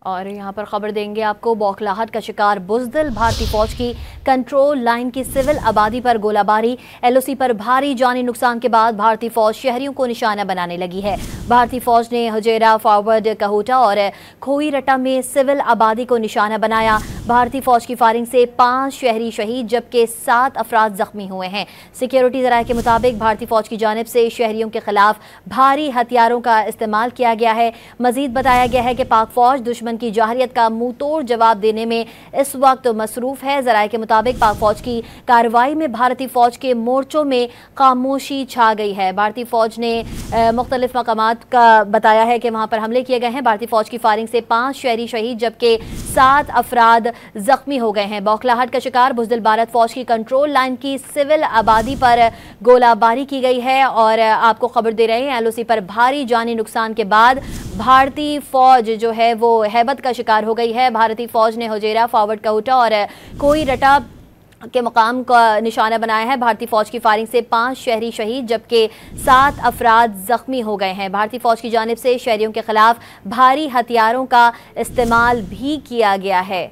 और यहाँ पर खबर देंगे आपको, बौखलाहट का शिकार बुज़दिल। भारतीय फौज की कंट्रोल लाइन की सिविल आबादी पर गोलाबारी। एलओसी पर भारी जानी नुकसान के बाद भारतीय फौज शहरियों को निशाना बनाने लगी है। भारतीय फौज ने हुजैरा, फॉरवर्ड, कहूटा और खोईरटा में सिविल आबादी को निशाना बनाया। भारतीय फौज की फायरिंग से 5 शहरी शहीद जबकि 7 अफराद जख्मी हुए हैं। सिक्योरिटी ज़राए के मुताबिक भारतीय फौज की जानिब से शहरियों के खिलाफ भारी हथियारों का इस्तेमाल किया गया है। मजीद बताया गया है कि पाक फौज दुश्मन की जाहिरियत का मुंह तोड़ जवाब देने में इस वक्त मसरूफ है। ज़राए के मुताबिक पाक फौज की कार्रवाई में भारतीय फौज के मोर्चों में खामोशी छा गई है। भारतीय फौज ने मुख्तलिफ मकामात का बताया है कि वहां पर हमले किए गए हैं। भारतीय फौज की फायरिंग से 5 शहरी शहीद जबकि 7 अफराद जख्मी हो गए हैं। बौखलाहट का शिकार बुज़दिल भारत फौज की कंट्रोल लाइन की सिविल आबादी पर गोलाबारी की गई है। और आपको खबर दे रहे हैं, एलओसी पर भारी जानी नुकसान के बाद भारतीय फौज जो है वो हैबत का शिकार हो गई है। भारतीय फौज ने हुजैरा, फॉरवर्ड, कहूटा और खोईरटा के मकाम का निशाना बनाया है। भारतीय फौज की फायरिंग से 5 शहरी शहीद जबकि 7 अफराद जख्मी हो गए हैं। भारतीय फौज की जानिब से शहरियों के खिलाफ भारी हथियारों का इस्तेमाल भी किया गया है।